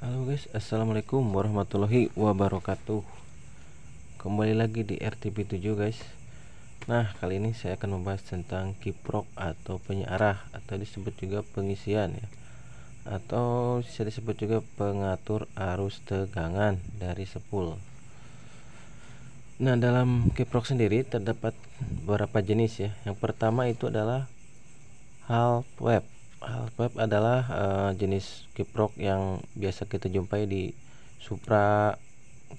Halo guys, assalamualaikum warahmatullahi wabarakatuh. Kembali lagi di RTP7 guys. Nah, kali ini saya akan membahas tentang kiprok atau penyearah, atau disebut juga pengisian ya, atau bisa disebut juga pengatur arus tegangan dari spool. Nah, dalam kiprok sendiri terdapat beberapa jenis ya. Yang pertama itu adalah half wave. Half wave adalah jenis kiprok yang biasa kita jumpai di Supra,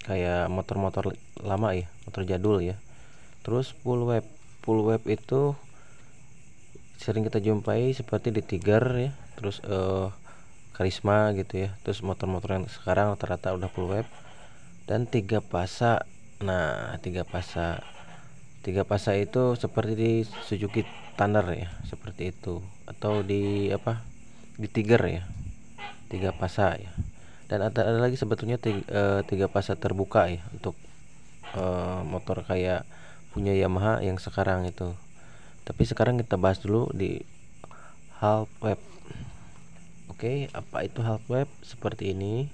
kayak motor-motor lama ya, motor jadul ya. Terus full wave itu sering kita jumpai seperti di Tiger ya, terus Karisma gitu ya. Terus motor-motor yang sekarang rata-rata udah full wave. Dan tiga pasa. Nah, tiga pasa itu seperti di Suzuki Thunder ya, seperti itu, atau di di Tiger ya, tiga pasa ya. Dan ada lagi sebetulnya tiga pasa terbuka ya, untuk motor kayak punya Yamaha yang sekarang itu. Tapi sekarang kita bahas dulu di half wave. Oke, apa itu half wave? Seperti ini.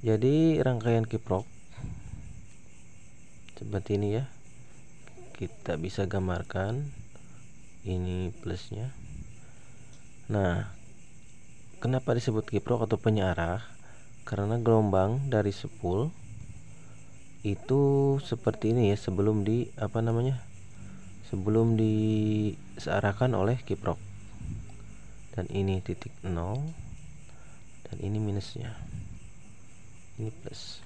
Jadi rangkaian kiprok seperti ini ya. Kita bisa gambarkan ini plusnya. Nah, kenapa disebut kiprok atau penyearah? Karena gelombang dari spool itu seperti ini ya, sebelum disearahkan oleh kiprok. Dan ini titik 0, dan ini minusnya, ini plus.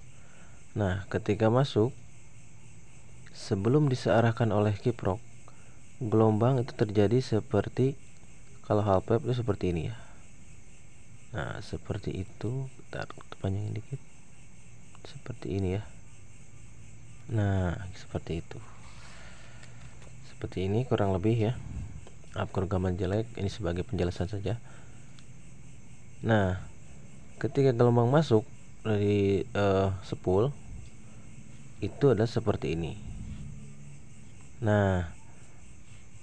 Nah, ketika masuk, sebelum disearahkan oleh kiprok, gelombang itu terjadi seperti, kalau half wave itu seperti ini ya. Nah, seperti itu. Bentar, panjangin dikit. Seperti ini ya. Nah, seperti itu. Seperti ini kurang lebih ya. Kalau gambar jelek, ini sebagai penjelasan saja. Nah, ketika gelombang masuk dari spool, itu adalah seperti ini. Nah,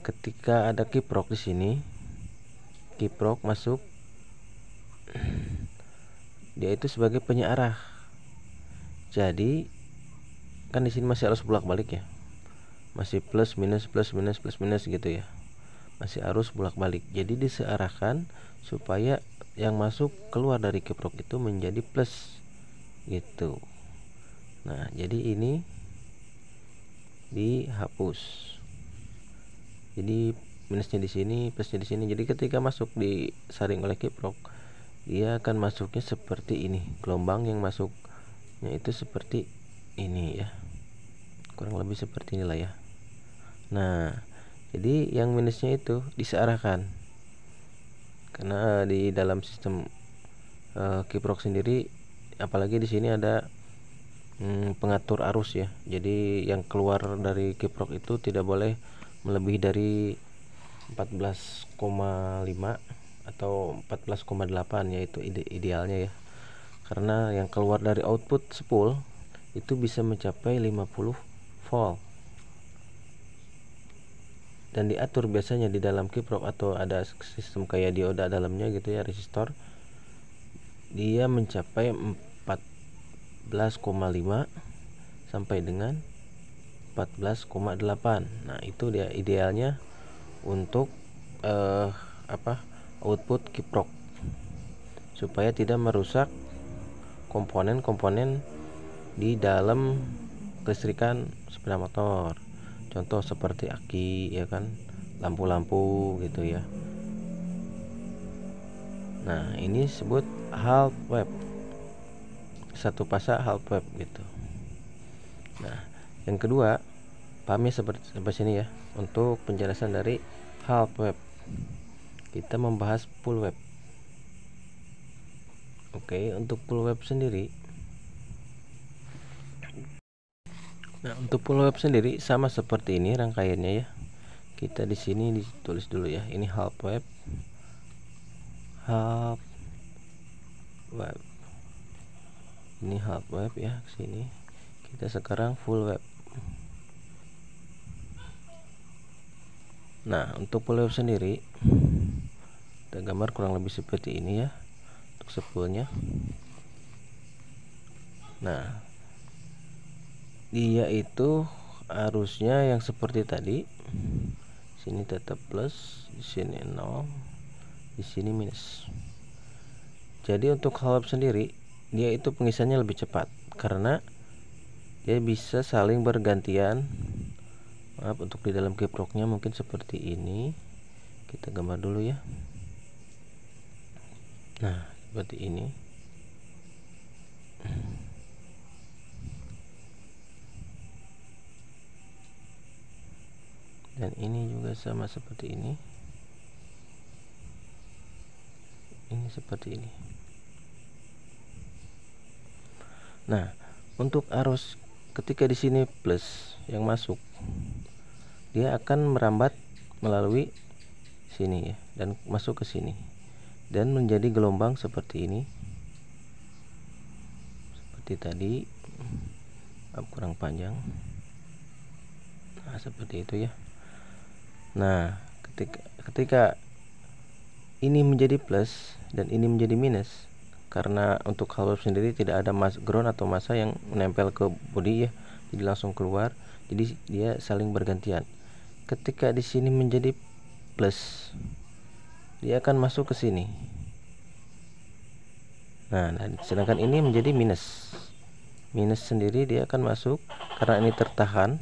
ketika ada kiprok di sini, kiprok masuk, dia itu sebagai penyearah. Jadi kan di sini masih arus bolak-balik ya, masih plus minus gitu ya, masih arus bolak-balik. Jadi disearahkan supaya yang masuk keluar dari kiprok itu menjadi plus gitu. Nah, jadi ini dihapus. Jadi minusnya di sini, plusnya di sini. Jadi ketika masuk disaring oleh kiprok, dia akan masuknya seperti ini. Gelombang yang masuknya itu seperti ini ya, kurang lebih seperti inilah ya. Nah, jadi yang minusnya itu disearahkan, karena di dalam sistem kiprok sendiri, apalagi di sini ada pengatur arus ya. Jadi yang keluar dari kiprok itu tidak boleh melebihi dari 14,5 atau 14,8, yaitu idealnya ya. Karena yang keluar dari output spool itu bisa mencapai 50 volt. Dan diatur biasanya di dalam kiprok, atau ada sistem kayak dioda dalamnya gitu ya, resistor, dia mencapai 14,5 sampai dengan 14,8. Nah, itu dia idealnya untuk output kiprok, supaya tidak merusak komponen-komponen di dalam kelistrikan sepeda motor. Contoh seperti aki ya kan, lampu-lampu gitu ya. Nah, ini disebut half wave, satu pasa half wave gitu. Nah, yang kedua, pahamnya sampai sini ya untuk penjelasan dari half wave. Kita membahas full wave. Oke, untuk full wave sendiri. Nah, untuk full wave sendiri sama seperti ini rangkaiannya ya. Kita di sini ditulis dulu ya. Ini half wave. Half wave. Ini half wave ya, sini. Kita sekarang full wave. Nah, untuk full wave sendiri, kita gambar kurang lebih seperti ini ya untuk spoolnya. Nah, dia itu arusnya yang seperti tadi, sini tetap plus, di sini 0, di sini minus. Jadi untuk hal sendiri dia itu pengisiannya lebih cepat karena dia bisa saling bergantian. Maaf, untuk di dalam kiproknya mungkin seperti ini. Kita gambar dulu ya. Nah, seperti ini. Dan ini juga sama seperti ini. Ini seperti ini. Nah, untuk arus ketika di sini plus yang masuk, dia akan merambat melalui sini ya, dan masuk ke sini dan menjadi gelombang seperti ini. Seperti tadi, kurang panjang. Nah, seperti itu ya. Nah, ketika ini menjadi plus dan ini menjadi minus, karena untuk hal sendiri tidak ada ground atau massa yang menempel ke bodi ya, jadi langsung keluar. Jadi dia saling bergantian. Ketika di sini menjadi plus, dia akan masuk ke sini. Nah, sedangkan ini menjadi minus. Minus sendiri dia akan masuk karena ini tertahan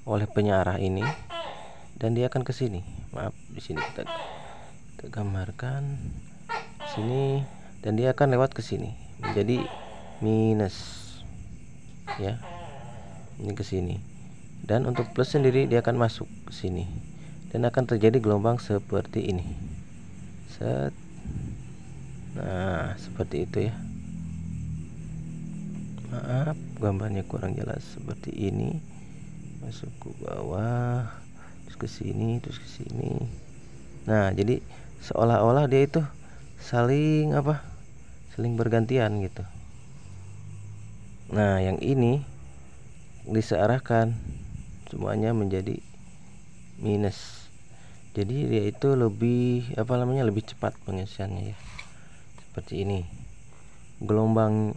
oleh penyarah ini, dan dia akan ke sini. Maaf, di sini kita gambarkan sini, dan dia akan lewat ke sini menjadi minus ya, ini ke sini. Dan untuk plus sendiri dia akan masuk ke sini dan akan terjadi gelombang seperti ini. Set. Nah, seperti itu ya. Maaf, gambarnya kurang jelas. Seperti ini, masuk ke bawah, terus ke sini, terus ke sini. Nah, jadi seolah-olah dia itu saling saling bergantian gitu. Nah, yang ini disearahkan semuanya menjadi minus. Jadi dia itu lebih lebih cepat pengisiannya ya. Seperti ini. Gelombang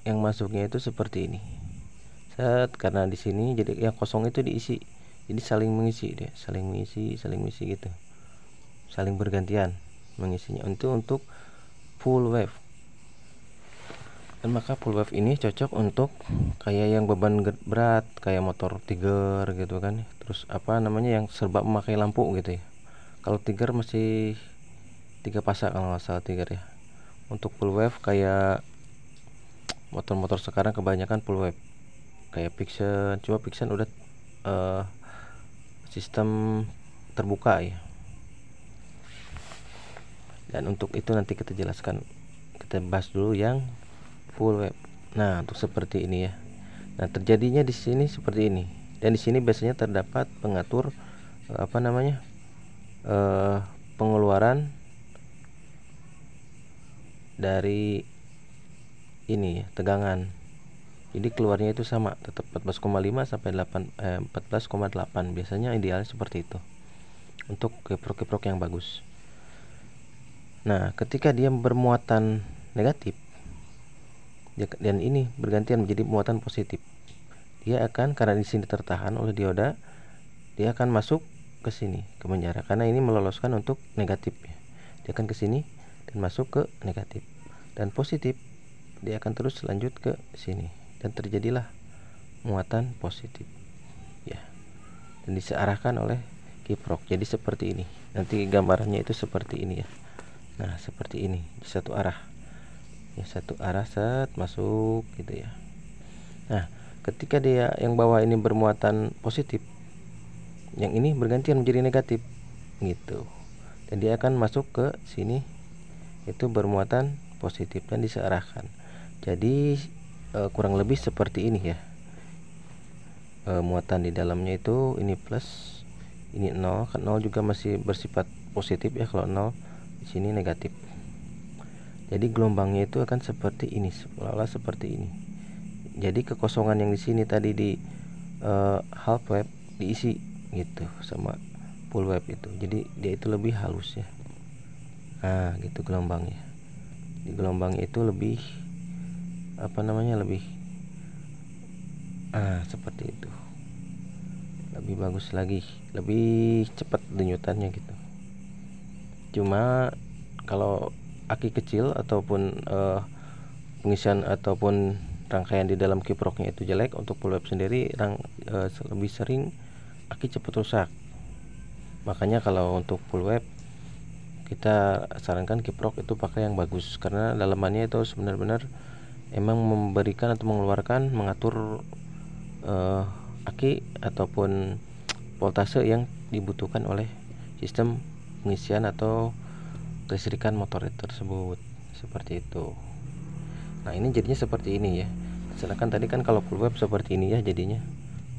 yang masuknya itu seperti ini. Set, karena di sini jadi yang kosong itu diisi. Jadi saling mengisi dia, saling mengisi gitu. Saling bergantian mengisinya. Untuk full wave. Dan maka full wave ini cocok untuk kayak yang beban berat, kayak motor Tiger gitu kan. Terus yang serba memakai lampu gitu ya. Kalau Tiger masih 3 pasang kalau nggak salah Tiger ya. Untuk full wave kayak motor-motor sekarang kebanyakan full wave. Kayak Vixion, cuma Vixion udah sistem terbuka ya. Dan untuk itu nanti kita jelaskan, kita bahas dulu yang full wave. Nah, untuk seperti ini ya. Nah, terjadinya di sini seperti ini. Dan di sini biasanya terdapat pengatur pengeluaran dari ini ya, tegangan. Jadi keluarnya itu sama, tetap 14,5 sampai 14,8. Biasanya idealnya seperti itu untuk kiprok-kiprok yang bagus. Nah, ketika dia bermuatan negatif dan ini bergantian menjadi muatan positif, dia akan, karena di sini tertahan oleh dioda, dia akan masuk ke sini ke penjara karena ini meloloskan untuk negatif ya. Dia akan ke sini dan masuk ke negatif, dan positif dia akan terus lanjut ke sini dan terjadilah muatan positif ya, dan disearahkan oleh kiprok. Jadi seperti ini, nanti gambarannya itu seperti ini ya. Nah, seperti ini, di satu arah ya, satu arah set masuk gitu ya. Nah, ketika dia yang bawah ini bermuatan positif, yang ini bergantian menjadi negatif gitu, dan dia akan masuk ke sini itu bermuatan positif dan disearahkan. Jadi kurang lebih seperti ini ya. Muatan di dalamnya itu ini plus, ini 0, kan 0 juga masih bersifat positif ya. Kalau 0 di sini negatif. Jadi gelombangnya itu akan seperti ini, seolah-olah seperti ini. Jadi kekosongan yang di sini tadi di half wave diisi gitu sama full wave itu. Jadi dia itu lebih halus ya. Nah, gitu gelombangnya. Di gelombangnya itu lebih apa namanya, lebih seperti itu, lebih bagus lagi, lebih cepat denyutannya gitu. Cuma kalau aki kecil ataupun pengisian ataupun rangkaian di dalam kiproknya itu jelek, untuk full web sendiri lebih sering aki cepat rusak. Makanya kalau untuk full web kita sarankan kiprok itu pakai yang bagus, karena dalamannya itu benar-benar emang memberikan atau mengatur aki ataupun voltase yang dibutuhkan oleh sistem pengisian atau kelistrikan motor tersebut, seperti itu. Nah, ini jadinya seperti ini ya. Sedangkan tadi kan kalau full web seperti ini ya jadinya.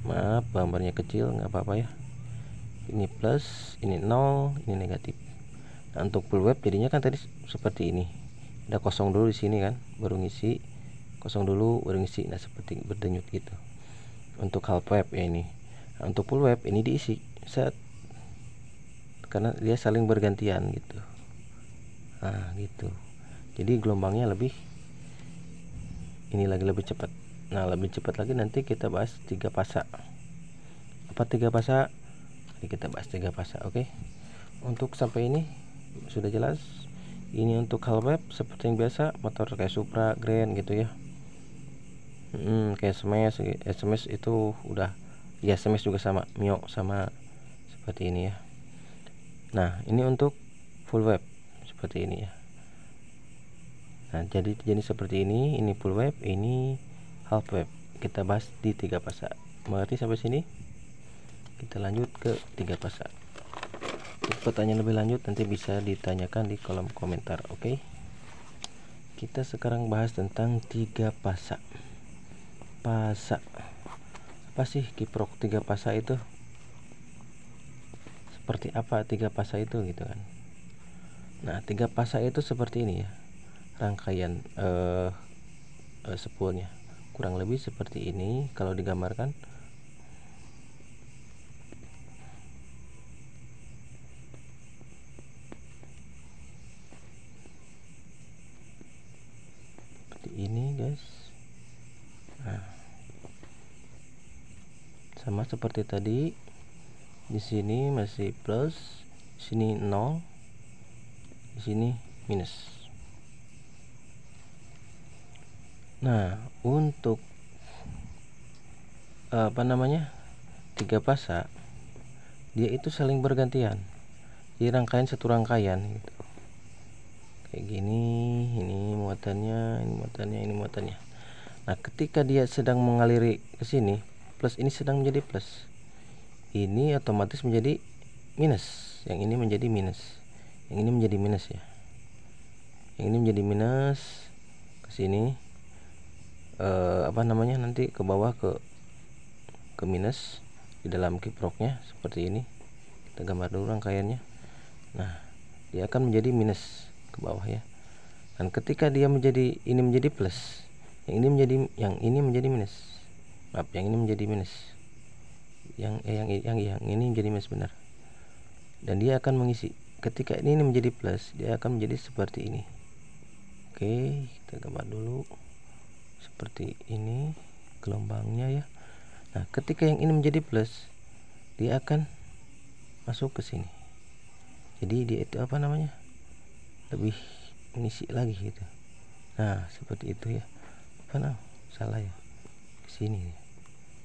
Maaf gambarnya kecil, nggak apa-apa ya. Ini plus, ini 0, ini negatif. Nah, untuk full web jadinya kan tadi seperti ini. Ada kosong dulu di sini kan, baru ngisi. Kosong dulu baru ngisi. Nah, seperti berdenyut gitu. Untuk half web ya ini. Nah, untuk full web ini diisi set, karena dia saling bergantian gitu. Nah, gitu. Jadi gelombangnya lebih lebih cepat. Nah, lebih cepat lagi nanti kita bahas 3 fasa. Apa 3 fasa? Nanti kita bahas 3 fasa, oke? Untuk sampai ini sudah jelas. Ini untuk half web seperti yang biasa, motor kayak Supra, Grand gitu ya. Kayak SMS itu udah ya, SMS juga sama, Mio sama seperti ini ya. Nah, ini untuk full web seperti ini ya. Nah, jadi seperti ini full web, ini half web. Kita bahas di 3 fasa. Mengerti sampai sini? Kita lanjut ke 3 fasa. Untuk pertanyaan lebih lanjut nanti bisa ditanyakan di kolom komentar, oke? Kita sekarang bahas tentang 3 fasa. Fasa apa sih kiprok 3 fasa itu? Seperti apa 3 fasa itu gitu kan? Nah, 3 fasa itu seperti ini ya. Rangkaian spoolnya kurang lebih seperti ini kalau digambarkan. Seperti ini guys. Nah, sama seperti tadi, di sini masih plus, di sini 0, di sini minus. Nah, untuk apa namanya, 3 fasa dia itu saling bergantian, di rangkaian satu rangkaian gitu. Kayak gini, ini muatannya, ini muatannya, ini muatannya. Nah, ketika dia sedang mengaliri ke sini, plus ini sedang menjadi plus, ini otomatis menjadi minus, yang ini menjadi minus, yang ini menjadi minus ya, yang ini menjadi minus ke sini, apa namanya, nanti ke bawah ke minus di dalam kiproknya seperti ini. Kita gambar dulu rangkaiannya. Nah, dia akan menjadi minus ke bawah ya. Dan ketika dia ini menjadi plus, yang ini menjadi minus. Maaf, yang ini menjadi minus. Yang ini menjadi minus, benar. Dan dia akan mengisi. Ketika ini menjadi plus, dia akan menjadi seperti ini. Oke, kita gambar dulu. Seperti ini gelombangnya ya. Nah, ketika yang ini menjadi plus, dia akan masuk ke sini. Jadi dia itu apa namanya, lebih mengisi lagi gitu. Nah, seperti itu ya. Salah ya, ke sini.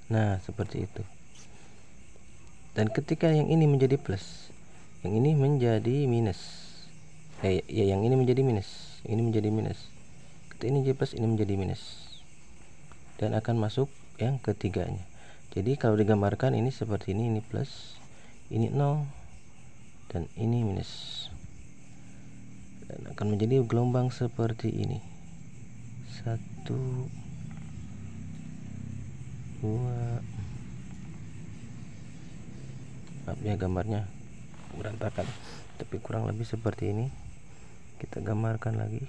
Nah, seperti itu. Dan ketika yang ini menjadi plus, yang ini menjadi minus. Yang ini menjadi minus, yang ini menjadi minus. Ketika ini menjadi plus, ini menjadi minus. Dan akan masuk yang ketiganya. Jadi kalau digambarkan ini seperti ini plus, ini 0, dan ini minus. Dan akan menjadi gelombang seperti ini. 1, 2. Maaf ya gambarnya berantakan, tapi kurang lebih seperti ini. Kita gambarkan lagi.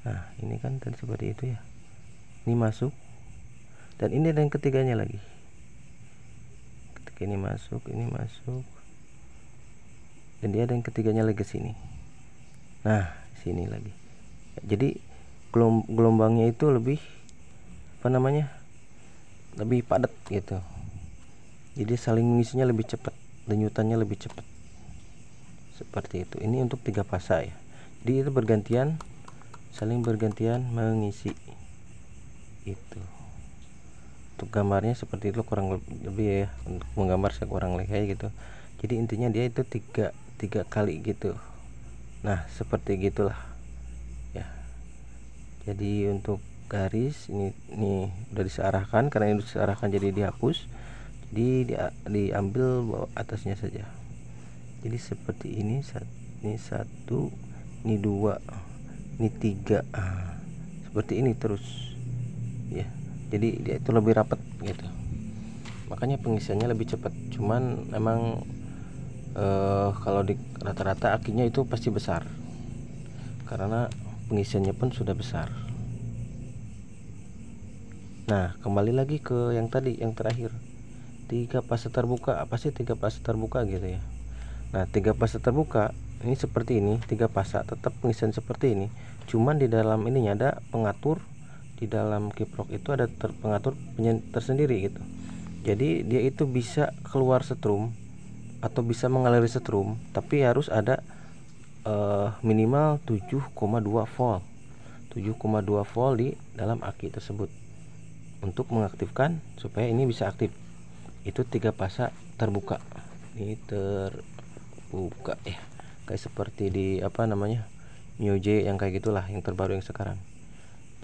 Nah, ini kan tadi seperti itu ya. Ini masuk, dan ini ada yang ketiganya lagi. Ketika ini masuk, dan dia ada yang ketiganya lagi ke sini. Nah, sini lagi. Jadi gelombangnya itu lebih lebih padat gitu, jadi saling mengisinya lebih cepat, denyutannya lebih cepat, seperti itu. Ini untuk 3 fasa ya, jadi itu saling bergantian mengisi. Itu untuk gambarnya seperti itu kurang lebih ya, untuk menggambar saya kurang kayak gitu. Jadi intinya dia itu tiga kali gitu. Nah seperti gitulah ya. Jadi untuk garis ini udah disearahkan, karena ini disearahkan jadi dihapus, jadi diambil bawah atasnya saja. Jadi seperti ini, ini 1, ini 2, ini 3, seperti ini terus ya. Jadi dia itu lebih rapat gitu, makanya pengisiannya lebih cepat. Cuman emang kalau di rata-rata akinya itu pasti besar, karena pengisiannya pun sudah besar. Nah kembali lagi ke yang tadi, yang terakhir, 3 fase terbuka. Apa sih 3 fase terbuka gitu ya? Nah 3 fase terbuka ini seperti ini, 3 fase tetap pengisian seperti ini, cuman di dalam ininya ada pengatur. Di dalam kiprok itu ada pengatur tersendiri gitu. Jadi dia itu bisa keluar setrum atau bisa mengaliri setrum, tapi harus ada minimal 7,2 volt 7,2 volt di dalam aki tersebut untuk mengaktifkan supaya ini bisa aktif. Itu 3 fase terbuka. Ini terbuka ya, kayak seperti di MIUI yang kayak gitulah, yang terbaru yang sekarang.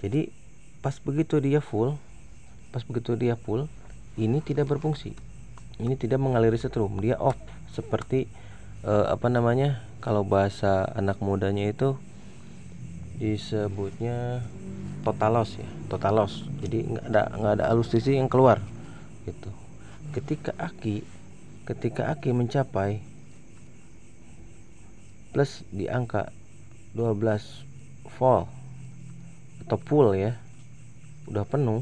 Jadi pas begitu dia full, ini tidak berfungsi, ini tidak mengaliri setrum, dia off. Seperti kalau bahasa anak mudanya itu disebutnya total loss ya, total loss. Jadi nggak ada arus listrik yang keluar gitu. Ketika aki mencapai plus di angka 12 volt atau full ya, udah penuh,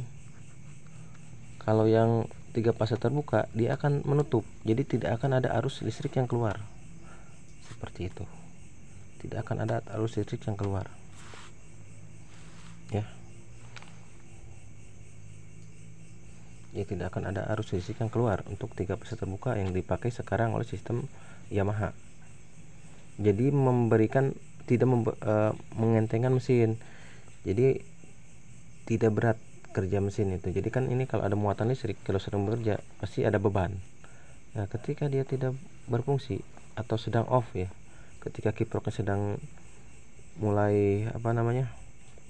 kalau yang 3 fase terbuka dia akan menutup, jadi tidak akan ada arus listrik yang keluar. Seperti itu, tidak akan ada arus listrik yang keluar ya. Tidak akan ada arus listrik yang keluar untuk 3 fase terbuka yang dipakai sekarang oleh sistem Yamaha. Jadi tidak mengentengkan mesin, jadi tidak berat kerja mesin itu. Jadi kan ini kalau ada muatan listrik, kalau sedang bekerja pasti ada beban. Nah ketika dia tidak berfungsi atau sedang off ya, ketika kiproknya sedang mulai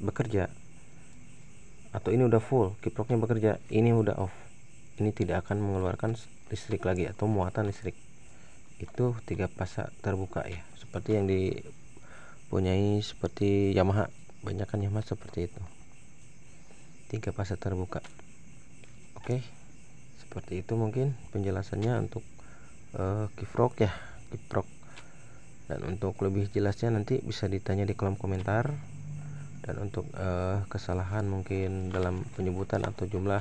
bekerja, atau ini udah full kiproknya bekerja, ini udah off, ini tidak akan mengeluarkan listrik lagi atau muatan listrik. Itu 3 fase terbuka ya, seperti yang dipunyai seperti Yamaha, banyak kan Yamaha seperti itu, 3 fase terbuka. Oke, seperti itu mungkin penjelasannya untuk kiprok ya, kiprok. Dan untuk lebih jelasnya nanti bisa ditanya di kolom komentar. Dan untuk kesalahan mungkin dalam penyebutan atau jumlah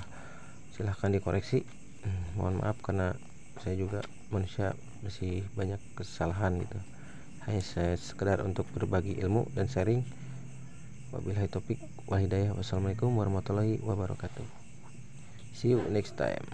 silahkan dikoreksi. Mohon maaf karena saya juga manusia, masih banyak kesalahan gitu. Hanya saya sekedar untuk berbagi ilmu dan sharing. Wabillahi taufik wal hidayah. Wassalamualaikum warahmatullahi wabarakatuh. See you next time.